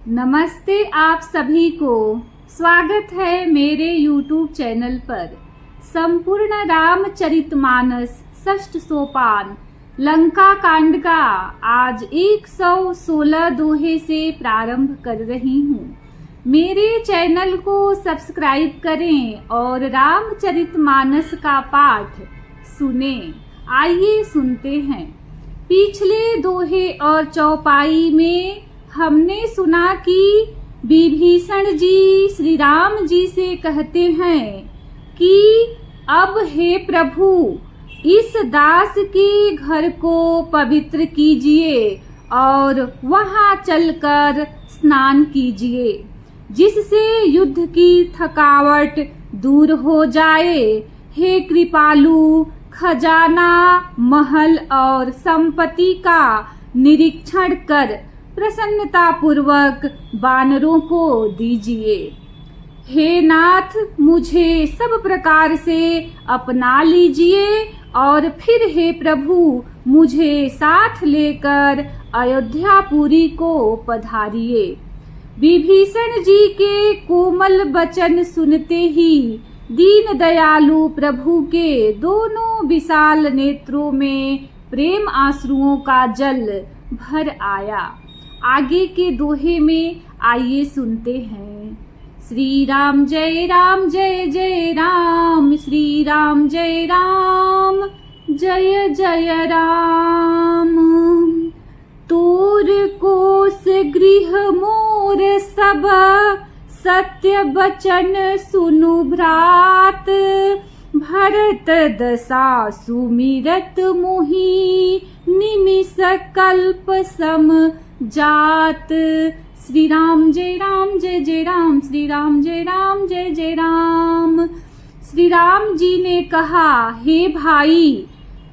नमस्ते आप सभी को। स्वागत है मेरे YouTube चैनल पर। संपूर्ण रामचरितमानस षष्ठ सोपान लंका कांड का आज 116 दोहे से प्रारंभ कर रही हूँ। मेरे चैनल को सब्सक्राइब करें और रामचरितमानस का पाठ सुने। आइए सुनते हैं। पिछले दोहे और चौपाई में हमने सुना कि विभीषण जी श्री राम जी से कहते हैं कि अब हे प्रभु इस दास के घर को पवित्र कीजिए और वहां चलकर स्नान कीजिए, जिससे युद्ध की थकावट दूर हो जाए। हे कृपालु, खजाना, महल और संपत्ति का निरीक्षण कर प्रसन्नता पूर्वक वानरों को दीजिए। हे नाथ, मुझे सब प्रकार से अपना लीजिए और फिर हे प्रभु मुझे साथ लेकर अयोध्यापुरी को पधारिए। विभीषण जी के कोमल वचन सुनते ही दीन दयालु प्रभु के दोनों विशाल नेत्रों में प्रेम आंसुओं का जल भर आया। आगे के दोहे में आइए सुनते हैं। श्री राम जय जय राम, श्री राम जय जय राम। तोर कोस गृह मोर सब, सत्य वचन सुनु भ्रात। भरत दशा सुमिरत मोहि, निमिष कल्प सम जात। श्री राम जय जय राम, श्री राम जय राम। श्री राम जी ने कहा, हे भाई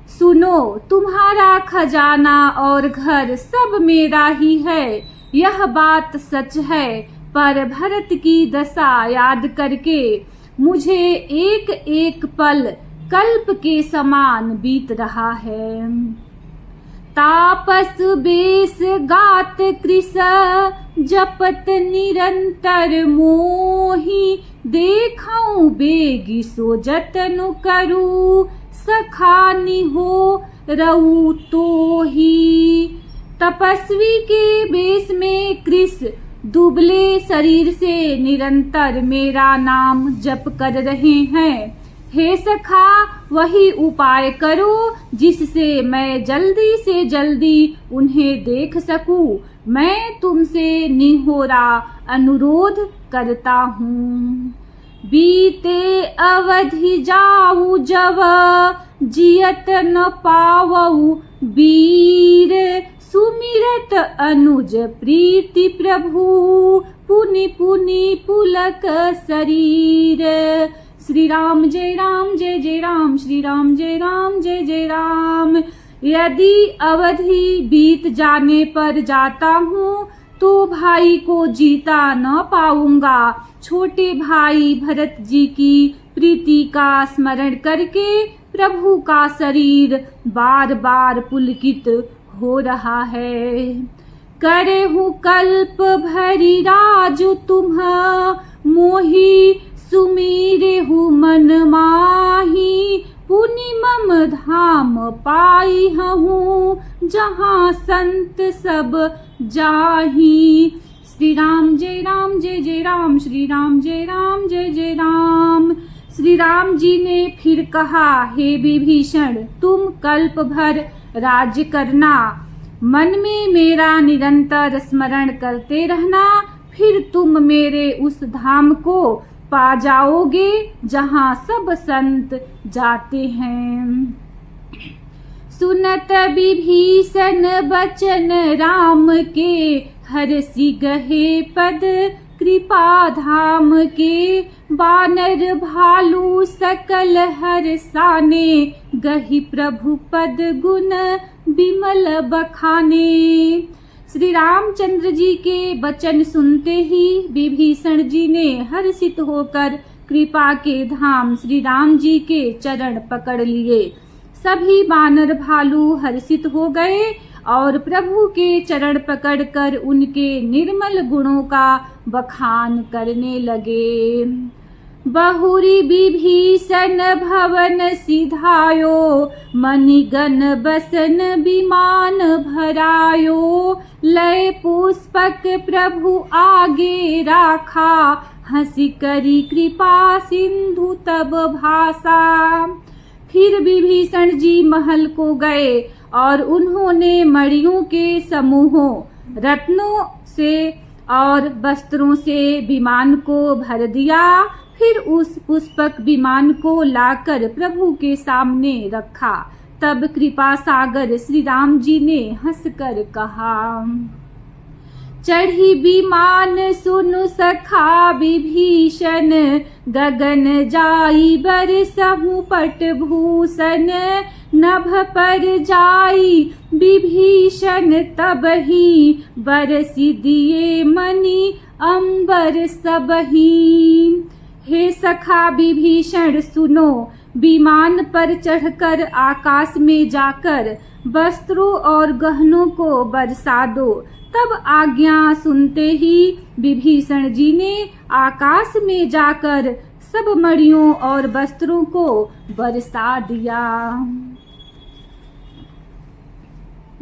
सुनो, तुम्हारा खजाना और घर सब मेरा ही है, यह बात सच है। पर भरत की दशा याद करके मुझे एक एक पल कल्प के समान बीत रहा है। तापस बेस गात कृष, जपत निरंतर मोहि। देखऊं बेगी सो जतनु करू, सखानी हो रहू तोहि। तपस्वी के बेस में कृष दुबले शरीर से निरंतर मेरा नाम जप कर रहे हैं। हे सखा, वही उपाय करो जिससे मैं जल्दी से जल्दी उन्हें देख सकूं। मैं तुमसे निहोरा अनुरोध करता हूँ। बीते अवधि जाऊ जब, जियत न पावऊ वीर। सुमिरत अनुज प्रीति प्रभु, पुनि पुनि पुलक शरीर। श्री राम जय राम, श्री राम जय राम। यदि अवधि बीत जाने पर जाता हूँ तो भाई को जीता न पाऊंगा। छोटे भाई भरत जी की प्रीति का स्मरण करके प्रभु का शरीर बार बार पुलकित हो रहा है। करे हूँ कल्प भरी राजु तुम्ह, मोहि सुमीरे हूँ मन माही। पुनि मम धाम पाई हूँ, जहाँ संत सब जाही। श्री राम जय राम, श्री राम जय राम। श्री राम जी ने फिर कहा, हे विभीषण, तुम कल्प भर राज्य करना, मन में मेरा निरंतर स्मरण करते रहना, फिर तुम मेरे उस धाम को पा जाओगे जहाँ सब संत जाते हैं। सुनत विभीषण बचन राम के, हरसि गहे पद कृपा धाम के। बानर भालू सकल हरसाने, गहि प्रभु पद गुण विमल बखाने। श्री रामचंद्र जी के वचन सुनते ही विभीषण जी ने हर्षित होकर कृपा के धाम श्री राम जी के चरण पकड़ लिए। सभी बानर भालू हर्षित हो गए और प्रभु के चरण पकड़कर उनके निर्मल गुणों का बखान करने लगे। बहुरी विभीषण भवन सिधायो, मणिगण बसन विमान भरायो। लय पुष्पक प्रभु आगे राखा, हंसी करी कृपा सिंधु तब भाषा। फिर विभीषण जी महल को गए और उन्होंने मणियों के समूहों, रत्नों से और वस्त्रों से विमान को भर दिया। फिर उस पुष्पक विमान को लाकर प्रभु के सामने रखा। तब कृपा सागर श्री राम जी ने हंसकर कहा, चढ़ी विमान सुनु सखा विभीषण, गगन जाई बरसहु पट भूषण। नभ पर जाई विभीषण, तबहि बरसी दिए मणि अंबर सबही। हे सखा विभीषण सुनो, विमान पर चढ़कर आकाश में जाकर वस्त्रों और गहनों को बरसा दो। तब आज्ञा सुनते ही विभीषण जी ने आकाश में जाकर सब मणियों और वस्त्रों को बरसा दिया।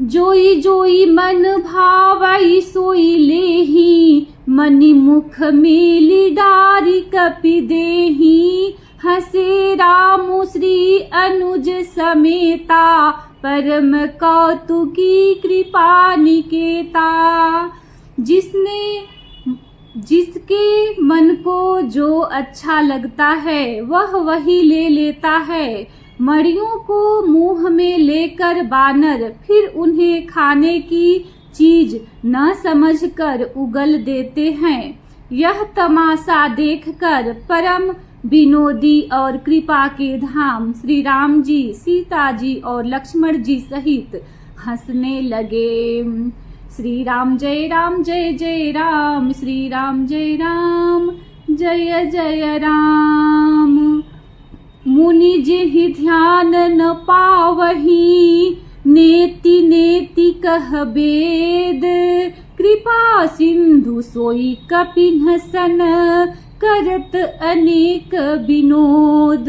जोई जोई मन भावई सोई लेही, मणि मुख मेली डारी कपि देही। हसे रामु श्री अनुज समेता, परम कौतुकी कृपा निकेता। जिसके मन को जो अच्छा लगता है वह वही ले लेता है। मणियों को मुंह में लेकर बानर फिर उन्हें खाने की चीज न समझकर उगल देते हैं। यह तमाशा देखकर परम विनोदी और कृपा के धाम श्री राम जी, सीता जी और लक्ष्मण जी सहित हंसने लगे। श्री राम जय राम जय जय राम, श्री राम जय राम जय जय राम। मुनि जिहि ध्यान न पावही, नेति नेति कह वेद। कृपा सिंधु सोई कपिन सन, करत अनेक विनोद।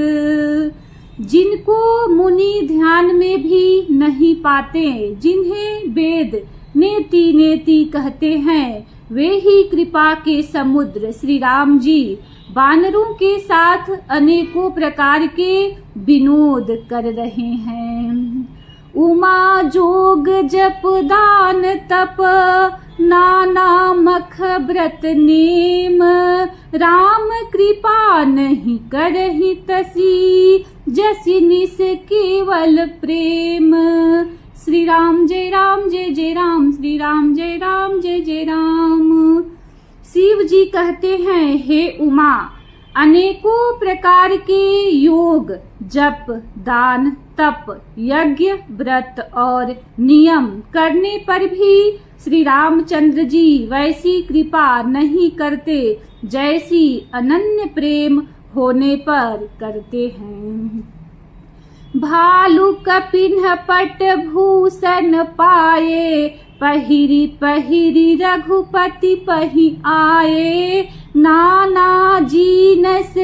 जिनको मुनि ध्यान में भी नहीं पाते, जिन्हें वेद नेति नेति कहते हैं, वे ही कृपा के समुद्र श्री राम जी वानरों के साथ अनेकों प्रकार के विनोद कर रहे हैं। उमा जोग जप दान तप, नाना मख व्रत नेम। राम कृपा नहीं करहि तसी, जसि निस केवल प्रेम। श्री राम जय राम जय जय राम, श्री राम जय राम जय जय राम। शिव जी कहते हैं, हे उमा, अनेकों प्रकार के योग, जप, दान, तप, यज्ञ, व्रत और नियम करने पर भी श्री रामचंद्र जी वैसी कृपा नहीं करते जैसी अनन्य प्रेम होने पर करते हैं। भालू कपिन्ह पट भूषण पाए, पहिरी पहिरी रघुपति पहि आए। नाना जीनस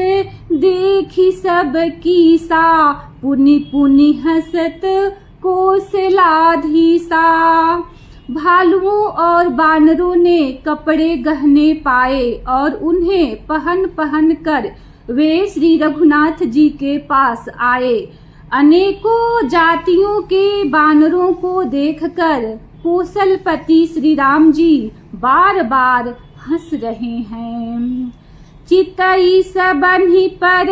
देखी सब कीसा, पुनि पुनि हसत कौशलाधीसा। भालुओं और बानरों ने कपड़े गहने पाए और उन्हें पहन पहन कर वे श्री रघुनाथ जी के पास आए। अनेकों जातियों के बानरों को देखकर कौशलपति श्री राम जी बार बार हंस रहे हैं। चितई सबन्हि पर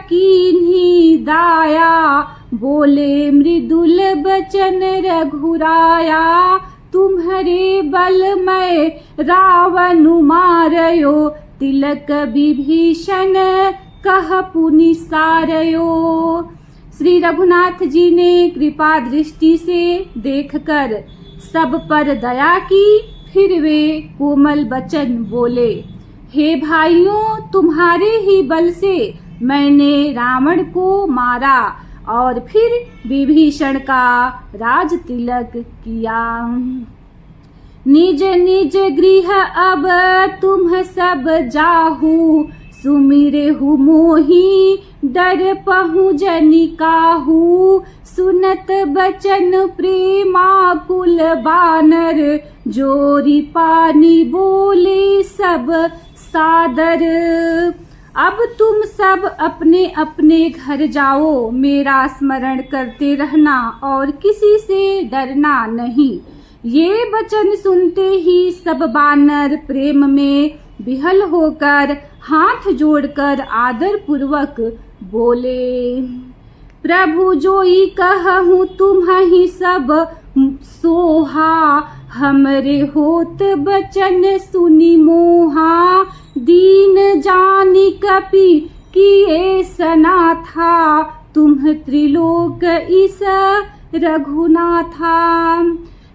कीन्ही दाया, बोले मृदुल बचन रघुराया। तुम्हारे बलमय रावणु मारयो, तिलक विभीषण कह पुनि सारयो। श्री रघुनाथ जी ने कृपा दृष्टि से देखकर सब पर दया की। फिर वे कोमल वचन बोले, हे भाइयों, तुम्हारे ही बल से मैंने रावण को मारा और फिर विभीषण का राज तिलक किया। निज निज गृह अब तुम सब जाहू, सुमिरहु मोहि डर पहु जनिकाहू। सुनत बचन प्रेमाकुल बानर, जोरी पानी बोले सब सादर। अब तुम सब अपने अपने घर जाओ, मेरा स्मरण करते रहना और किसी से डरना नहीं। ये वचन सुनते ही सब बानर प्रेम में विहल होकर हाथ जोड़कर आदर पूर्वक बोले, प्रभु जोई कहूँ तुम्हि सब सोहा। हमरे होत बचन सुनि मोहा, दीन जानि कपि किए सनाथा। तुम त्रिलोक ईस रघुनाथा।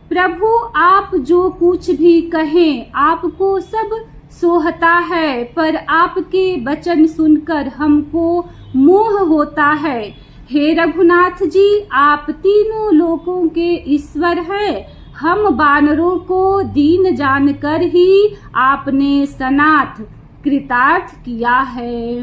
प्रभु आप जो कुछ भी कहें आपको सब सोहता है, पर आपके वचन सुनकर हमको मोह होता है। हे रघुनाथ जी, आप तीनों लोकों के ईश्वर हैं। हम बानरों को दीन जानकर ही आपने सनाथ कृतार्थ किया है।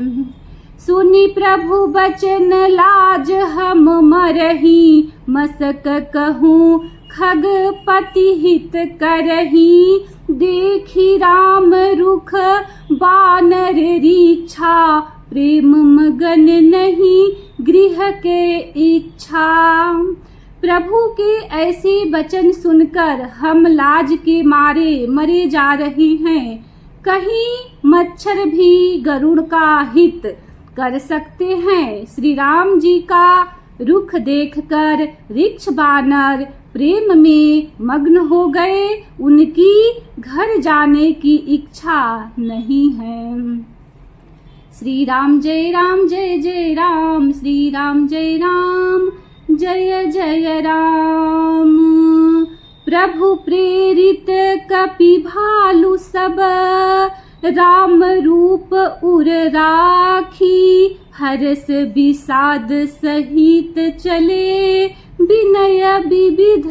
सुनी प्रभु बचन लाज हम मरही, मसक कहूँ खगपति हित करही। देखी राम रुख बानर रीक्षा, प्रेम मगन नहीं गृह के इच्छा। प्रभु के ऐसे वचन सुनकर हम लाज के मारे मरे जा रहे हैं। कहीं मच्छर भी गरुड़ का हित कर सकते हैं। श्री राम जी का रुख देखकर ऋक्ष बानर प्रेम में मग्न हो गए। उनकी घर जाने की इच्छा नहीं है। श्री राम जय राम जय जय राम, श्री राम जय राम जय जय राम। प्रभु प्रेरित कपि भालु सब, राम रूप उर राखी। हर्ष विषाद सहित चले, विनय विविध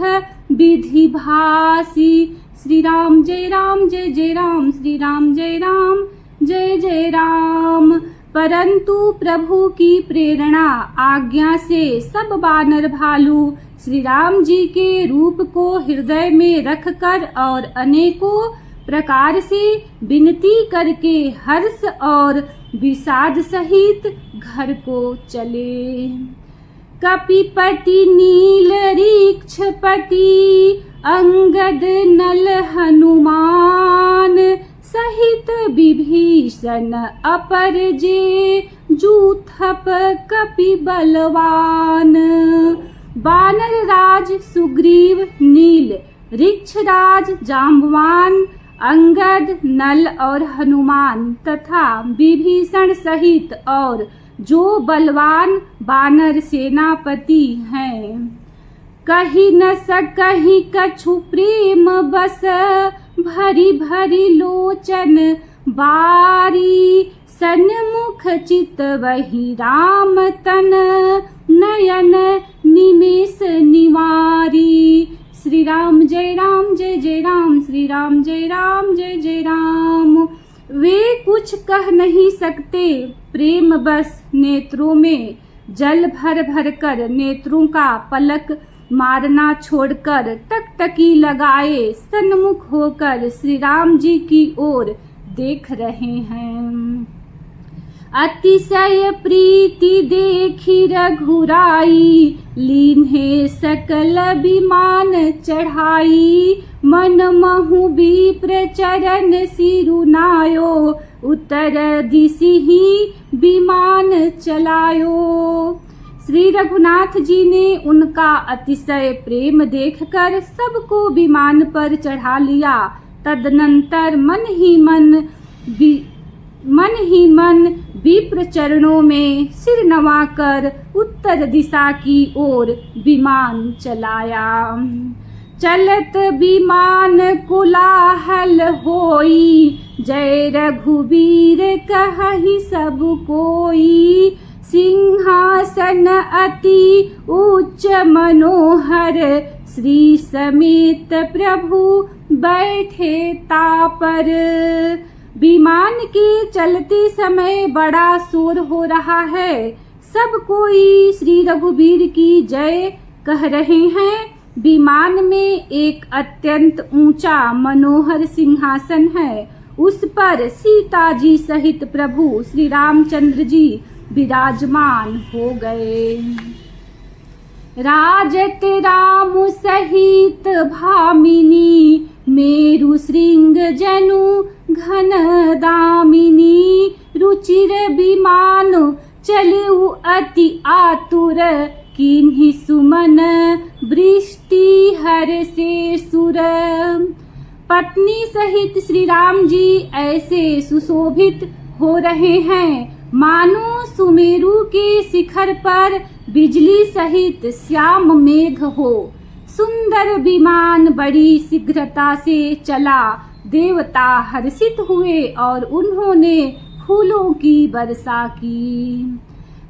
विधि भासी। श्री राम जय राम जय जय राम, श्री राम जय राम जय जय राम। परंतु प्रभु की प्रेरणा आज्ञा से सब बानर भालू श्री राम जी के रूप को हृदय में रखकर और अनेकों प्रकार से विनती करके हर्ष और विषाद सहित घर को चले। कपिपति नील ऋक्षपति, अंगद नल हनुमान। सहित विभीषण अपर जे, जूथप कपि बलवान। बानर राज सुग्रीव नील, ऋक्षराज जाम्बवान, अंगद नल और हनुमान तथा विभीषण सहित और जो बलवान बानर सेनापति हैं। कही न सकहि कछु प्रेम बस, भरी भरी लोचन बारी। सन्मुख चित वही राम तन, नयन निमेष निवारी। श्री राम जय राम जय जय राम, श्री राम जय राम जय जय राम। वे कुछ कह नहीं सकते, प्रेम बस नेत्रों में जल भर भर कर नेत्रों का पलक मारना छोड़कर टकटकी लगाए सन्मुख होकर श्री राम जी की ओर देख रहे हैं। अतिशय प्रीति देखी रघुराई, लीन्हे सकल विमान चढ़ाई। मन महु विप्र चरण सिरुनायो, उत्तर दिशि ही विमान चलायो। श्री रघुनाथ जी ने उनका अतिशय प्रेम देखकर सबको विमान पर चढ़ा लिया। तदनंतर मन ही मन विप्र चरणों में सिर नवाकर उत्तर दिशा की ओर विमान चलाया। चलत विमान कोलाहल होई, जय रघुवीर कहहि सब कोई। सिंहासन अति उच्च मनोहर, श्री समेत प्रभु बैठे तापर। विमान के चलते समय बड़ा शोर हो रहा है। सब कोई श्री रघुवीर की जय कह रहे हैं। विमान में एक अत्यंत ऊंचा मनोहर सिंहासन है। उस पर सीता जी सहित प्रभु श्री रामचंद्र जी विराजमान हो गए। राजत राम सहित भामिनी, मेरु श्रृंग जनु घन दामिनी। रुचिर विमान चलऊ अति आतुर, किन्हि सुमन वृष्टि हर से सुर। पत्नी सहित श्री राम जी ऐसे सुशोभित हो रहे हैं मानो सुमेरु के शिखर पर बिजली सहित श्याम मेघ हो। सुंदर विमान बड़ी शीघ्रता से चला। देवता हर्षित हुए और उन्होंने फूलों की वर्षा की।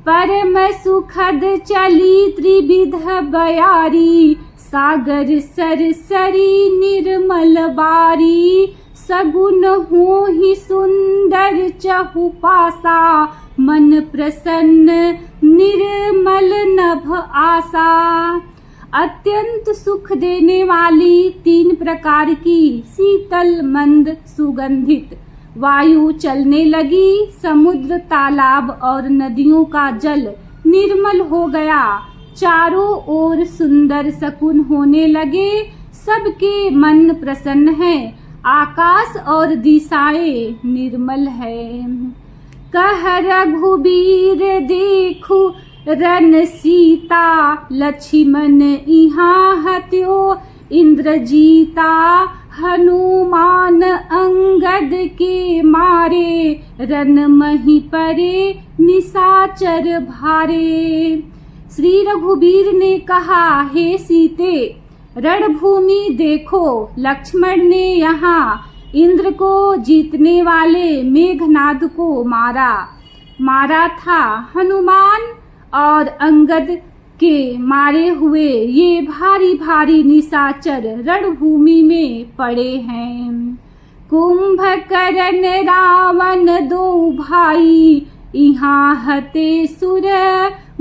परम सुखद चली त्रिविध बयारी, सागर सरसरी निर्मल बारी। सगुन हो ही सुंदर चहुपासा, मन प्रसन्न निर्मल नभ आशा। अत्यंत सुख देने वाली 3 प्रकार की शीतल मंद सुगंधित वायु चलने लगी। समुद्र, तालाब और नदियों का जल निर्मल हो गया। चारों ओर सुंदर शकुन होने लगे। सबके मन प्रसन्न है। आकाश और दिशाएं निर्मल है। कह रघुबीर देखु रन सीता, लक्ष्मण इहाँ हत्यो इंद्रजीता। हनुमान अंगद के मारे, रन मही परे निशाचर भारे। श्री रघुबीर ने कहा, हे सीते, रणभूमि देखो। लक्ष्मण ने यहाँ इंद्र को जीतने वाले मेघनाद को मारा था। हनुमान और अंगद के मारे हुए ये भारी भारी निशाचर रणभूमि में पड़े हैं। कुंभकर्ण रावण 2 भाई, यहाँ हते सुर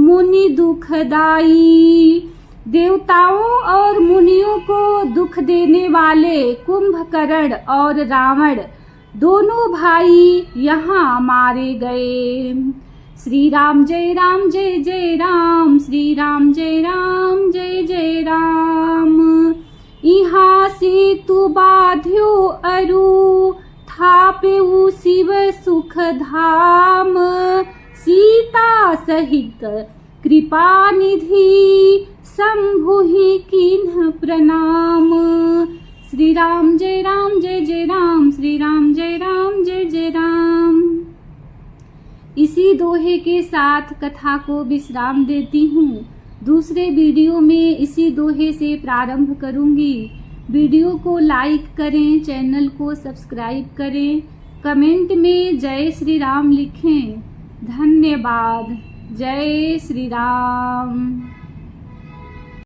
मुनि दुखदाई। देवताओं और मुनियों को दुख देने वाले कुंभकर्ण और रावण दोनों भाई यहाँ मारे गए। श्री राम जय राम, श्री राम जय जय राम। यहाँ से तू बाध्यो अरु, थापेउ शिव सुख धाम। सीता सहित कृपा निधि, शंभुहि किन्ह प्रणाम। श्री राम जय राम, श्री राम जय राम। इसी दोहे के साथ कथा को विश्राम देती हूँ। दूसरे वीडियो में इसी दोहे से प्रारंभ करूँगी। वीडियो को लाइक करें, चैनल को सब्सक्राइब करें, कमेंट में जय श्री राम लिखें। धन्यवाद। जय श्री राम।